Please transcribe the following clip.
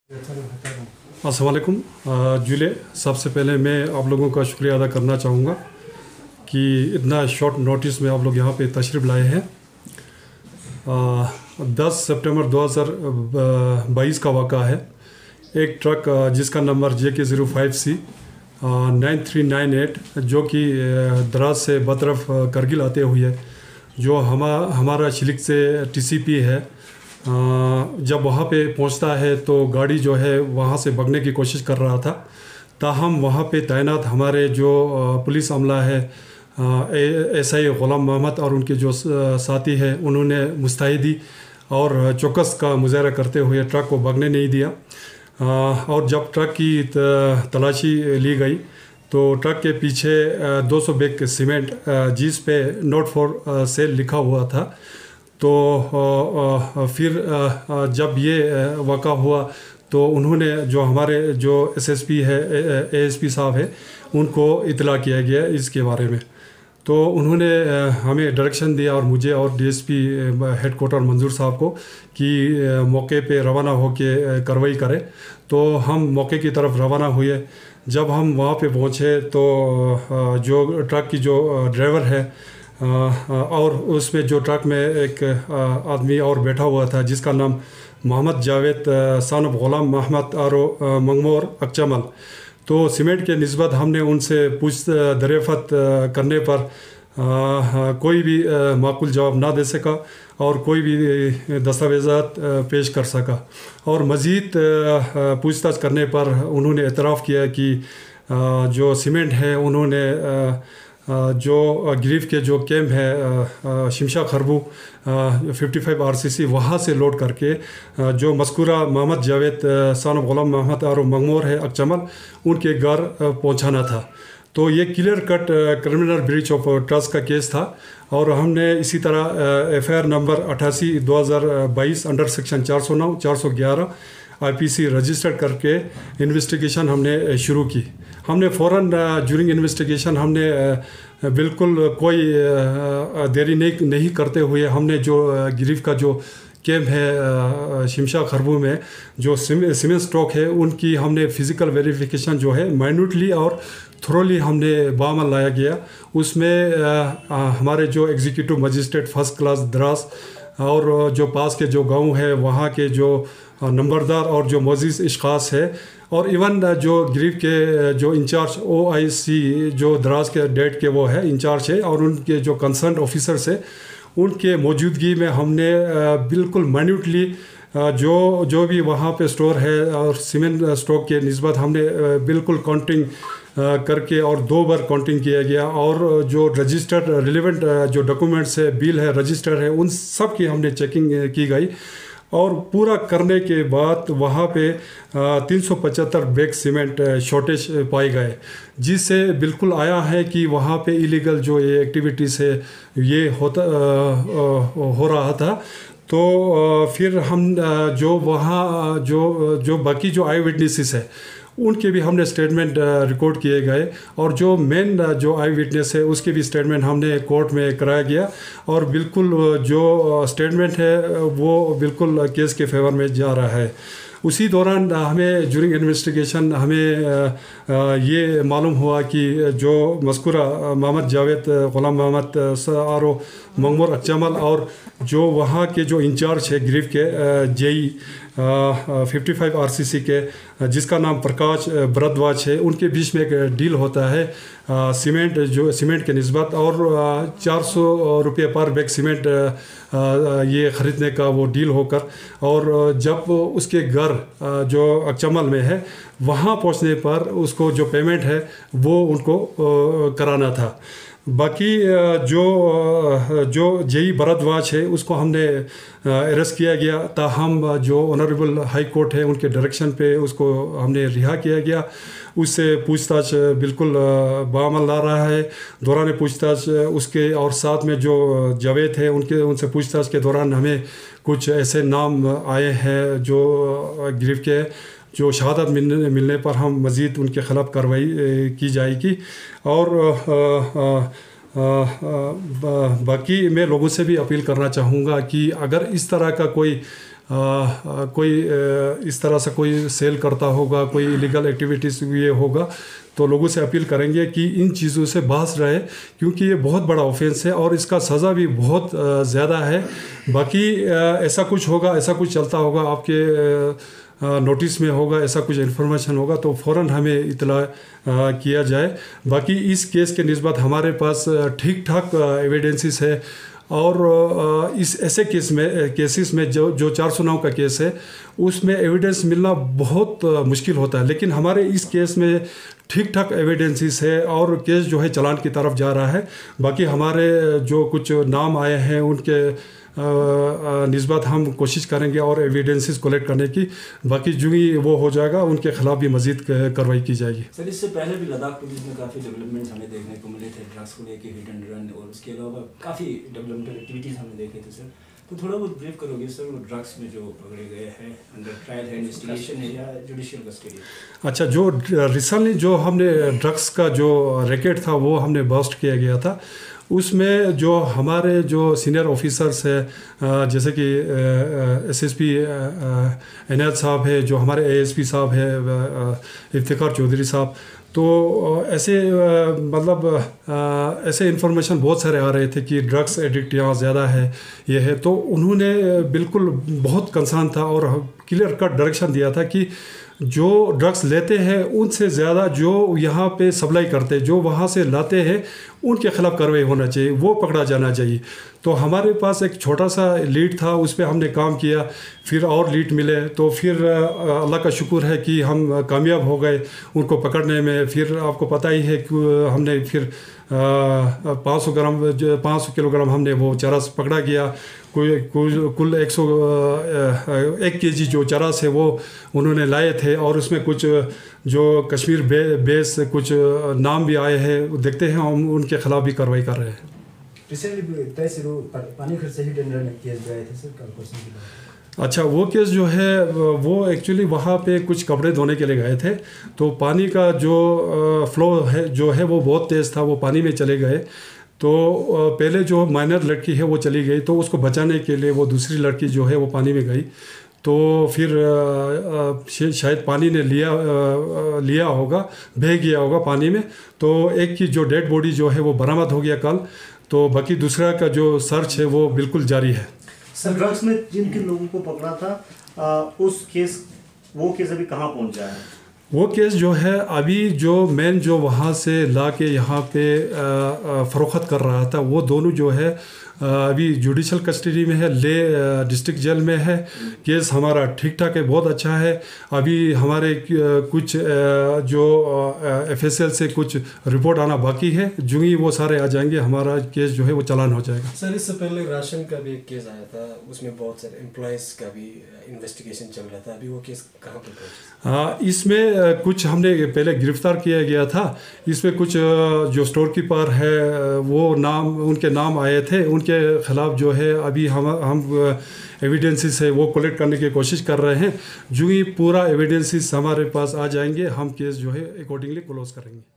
अस्सलाम वालेकुम जुले। सबसे पहले मैं आप लोगों का शुक्रिया अदा करना चाहूँगा कि इतना शॉर्ट नोटिस में आप लोग यहाँ पे तशरीफ़ लाए हैं। 10 सितंबर 2022 का वाक़ा है। एक ट्रक जिसका नंबर JK05C 9398 जो कि दराज से बतरफ करगिल आते हुए जो हमारा शिलिक से TCP है, जब वहाँ पे पहुँचता है तो गाड़ी जो है वहाँ से भागने की कोशिश कर रहा था। ताहम वहाँ पे तैनात हमारे जो पुलिस अमला है SI ग़ुलाम मोहम्मद और उनके जो साथी हैं, उन्होंने मुस्तैदी और चौकस का मुजाहरा करते हुए ट्रक को भागने नहीं दिया। और जब ट्रक की तलाशी ली गई तो ट्रक के पीछे 200 बैग सीमेंट जिस पे नोट फॉर सेल लिखा हुआ था। तो फिर जब ये वाक़ा हुआ तो उन्होंने जो हमारे जो SSP है ASP साहब है उनको इतला किया गया इसके बारे में। तो उन्होंने हमें डायरेक्शन दिया और मुझे और DSP हेडक्वार्टर मंजूर साहब को कि मौके पे रवाना होकर कार्रवाई करें। तो हम मौके की तरफ रवाना हुए। जब हम वहाँ पे पहुँचे तो जो ट्रक की जो ड्राइवर है और उसमें जो ट्रक में एक आदमी और बैठा हुआ था जिसका नाम मोहम्मद जावेद सन ऑफ ग़ुलाम मोहम्मद और मंगमोर अक्चमल। तो सीमेंट के निस्बत हमने उनसे दरियाफ़त करने पर कोई भी माकूल जवाब ना दे सका और कोई भी दस्तावेज़ात पेश कर सका। और मज़ीद पूछताछ करने पर उन्होंने एतराफ़ किया कि जो सीमेंट है उन्होंने जो गिरफ्त के जो कैंप है शिमशा खरबू 55 RCC वहाँ से लोड करके जो मज़कूरा मोहम्मद जावेद सन ऑफ ग़ुलाम मोहम्मद और मंगमोर है अक्चमल उनके घर पहुँचाना था। तो ये clear cut criminal breach of trust का केस था। और हमने इसी तरह FIR number 88/2022 under section 409 411 IPC register करके इन्वेस्टिगेशन हमने शुरू की। हमने फ़ौरन ज्यूरिंग इन्वेस्टिगेशन हमने बिल्कुल कोई देरी नहीं करते हुए हमने जो गिरफ्त का जो कैंप है शिमशा खरबू में जो सीमेंट स्टॉक है उनकी हमने फ़िज़िकल वेरिफिकेशन जो है माइन्यूटली और थ्रोली हमने बामल लाया गया। उसमें हमारे जो executive magistrate first class Dras और जो पास के जो गांव है वहाँ के जो नंबरदार और जो मोअज़्ज़िज़ इश्ख़ास है और इवन जो गिरफ्त के जो इंचार्ज OIC जो द्रास के डेट के वो है इंचार्ज है और उनके जो कंसर्न ऑफिसर्स है उनके मौजूदगी में हमने बिल्कुल माइन्यूटली जो भी वहाँ पे स्टोर है और सीमेंट स्टॉक के निस्बत हमने बिल्कुल काउंटिंग करके और 2 बार काउंटिंग किया गया। और जो रजिस्टर्ड रिलेवेंट जो डॉक्यूमेंट्स है बिल है रजिस्टर है उन सब की हमने चेकिंग की गई। और पूरा करने के बाद वहाँ पे 375 बैग सीमेंट शॉर्टेज पाए गए, जिससे बिल्कुल आया है कि वहाँ पे इलीगल जो ये एक्टिविटीज़ है ये हो रहा था। तो फिर हम जो वहाँ जो बाकी जो आई विटनेसेस है उनके भी हमने स्टेटमेंट रिकॉर्ड किए गए और जो मेन जो आई विटनेस है उसके भी स्टेटमेंट हमने कोर्ट में कराया गया। और बिल्कुल जो स्टेटमेंट है वो बिल्कुल केस के फेवर में जा रहा है। उसी दौरान हमें ज्यूरिंग इन्वेस्टिगेशन हमें ये मालूम हुआ कि जो मज़कूरा मोहम्मद जावेद ग़ुलाम मोहम्मद और मंगमोर अक्चमल और जो वहाँ के जो इंचार्ज है गिरफ्त के JE 55 RCC के जिसका नाम प्रकाश भरद्वाज है उनके बीच में एक डील होता है सीमेंट के निस्बत और 400 रुपये पर बैग सीमेंट ये ख़रीदने का वो डील होकर। और जब उसके घर जो अक्चमल में है वहाँ पहुँचने पर उसको जो पेमेंट है वो उनको कराना था। बाकी जो JE भरद्वाज है उसको हमने अरेस्ट किया गया। ताहम जो ऑनरेबल हाई कोर्ट है उनके डायरेक्शन पे उसको हमने रिहा किया गया। उससे पूछताछ बिल्कुल बामल ला रहा है। दौरान पूछताछ उसके और साथ में जो जावेद है उनसे पूछताछ के दौरान हमें कुछ ऐसे नाम आए हैं जो गिरफ्त के जो शहादत मिलने पर हम मज़ीद उनके ख़िलाफ़ कार्रवाई की जाएगी। और बाकी मैं लोगों से भी अपील करना चाहूँगा कि अगर इस तरह का कोई کوئی اس طرح سے کوئی سیل کرتا ہوگا, کوئی ایلیگل ایکٹیویٹیز یہ ہوگا, تو لوگوں سے اپیل کریں گے کہ ان چیزوں سے باز رہے, کیونکہ یہ بہت بڑا آفینس ہے اور اس کا سزا بھی بہت زیادہ ہے. باقی ایسا کچھ ہوگا, ایسا کچھ چلتا ہوگا, آپ کے نوٹس میں ہوگا, ایسا کچھ انفارمیشن ہوگا تو فوراً ہمیں اطلاع کیا جائے. باقی اس کیس کے نسبت ہمارے پاس ٹھیک ٹھاک ایویڈنسز ہے, اور اس ایسے کیسز میں جو 409 کا کیس ہے اس میں ایویڈنس ملنا بہت مشکل ہوتا ہے, لیکن ہمارے اس کیس میں ٹھیک ٹھاک ایویڈنسز ہے اور کیس جو ہے چلان کی طرف جا رہا ہے. باقی ہمارے جو کچھ نام آئے ہیں ان کے نسبت ہم کوشش کریں گے اور ایویڈنسز کلیکٹ کرنے کی. باقی جو ہی وہ ہو جائے گا ان کے خلاف بھی مزید کارروائی کی جائے گی. سر اس سے پہلے بھی لداخ پولیس میں کافی ڈیولپمنٹس ہمیں دیکھنے کو ملے تھے, ڈرگس کو لے کے ہٹ اینڈ رن, اور اس کے علاوہ کافی ڈیولپمنٹل ایکٹیویٹیز ہم نے دیکھے تھے سر. تو تھوڑا بہت بریف کرو گے سر, وہ ڈرگس میں جو پکڑے گئے ہیں انڈر ٹرائل ہے, انویسٹیگیشن ہے یا جوڈیشیل کسٹڈی؟ اچھا, جو ریسنٹلی جو ہم نے ڈرگس کا جو ریکٹ تھا وہ ہم نے بسٹ کیا گیا تھا, اس میں جو ہمارے جو سینئر آفیسرس ہیں جیسے کہ ایس ایس پی عنایت صاحب ہے, جو ہمارے اے ایس پی صاحب ہے افتخار چودھری صاحب, تو ایسے مطلب ایسے انفارمیشن بہت سارے آ رہے تھے کہ ڈرگس ایڈکٹ یہاں زیادہ ہے, یہ ہے. تو انہوں نے بالکل بہت کنسرن تھا اور کلیئر کٹ ڈائریکشن دیا تھا کہ جو ڈرگس لیتے ہیں ان سے زیادہ جو یہاں پہ سپلائی کرتے, جو وہاں سے لاتے ہیں, ان کے خلاف کارروائی ہونا چاہیے, وہ پکڑا جانا چاہیے. تو ہمارے پاس ایک چھوٹا سا لیڈ تھا, اس پہ ہم نے کام کیا, پھر اور لیڈ ملے, تو پھر اللہ کا شکر ہے کہ ہم کامیاب ہو گئے ان کو پکڑنے میں. پھر آپ کو پتہ ہی ہے کہ ہم نے پھر 500 کلو گرام ہم نے وہ چرس پکڑا گیا. کل 101 kg جو چرس ہے وہ انہوں نے لائے تھے, اور اس میں کچھ جو کشمیر بیس کچھ نام بھی آئے ہیں, دیکھتے ہیں ہم ان کے خلاف بھی کارروائی کر رہے ہیں. اچھا, وہ کیس جو ہے وہ ایکچولی وہاں پہ کچھ کپڑے دھونے کے لیے گئے تھے, تو پانی کا جو فلو ہے جو ہے وہ بہت تیز تھا, وہ پانی میں چلے گئے. تو پہلے جو مائنر لڑکی ہے وہ چلی گئی, تو اس کو بچانے کے لیے وہ دوسری لڑکی جو ہے وہ پانی میں گئی. تو پھر شاید پانی نے لیا ہوگا, بہہ گیا ہوگا پانی میں, تو ایک کی جو ڈیڈ باڈی جو ہے وہ برآمد ہو گیا کل. تو باقی دوسرا کا جو سرچ ہے وہ بالکل جاری ہے. سر ڈرگس میں جن کن لوگوں کو پکڑا تھا وہ کیس ابھی کہاں پہنچا ہے؟ وہ کیس جو ہے ابھی جو مین جو وہاں سے لا کے یہاں پہ فروخت کر رہا تھا, وہ دونوں جو ہے ابھی جوڈیشل کسٹڈی میں ہے, لے ڈسٹرکٹ جیل میں ہے. کیس ہمارا ٹھیک ٹھاک ہے, بہت اچھا ہے. ابھی ہمارے کچھ جو ایف ایس ایل سے کچھ رپورٹ آنا باقی ہے, جو ہی وہ سارے آ جائیں گے ہمارا کیس جو ہے وہ چالان ہو جائے گا. سر اس سے پہلے راشن کا بھی ایک کیس آیا تھا, اس میں بہت سارے امپلائز کا بھی انویسٹیگیشن چل رہا تھا, ابھی وہ کیس کہاں پہ پہنچا؟ ہاں, اس میں کچھ ہم نے پہلے گرفتار کیا گیا تھا. اس میں کچھ جو اسٹور کیپر ہے وہ ان کے نام آئے تھے, ان کے خلاف جو ہے ابھی ہم ایویڈنسز ہے وہ کلیکٹ کرنے کی کوشش کر رہے ہیں. جو ہی پورا ایویڈنسز ہمارے پاس آ جائیں گے ہم کیس جو ہے اکارڈنگلی کلوز کریں گے.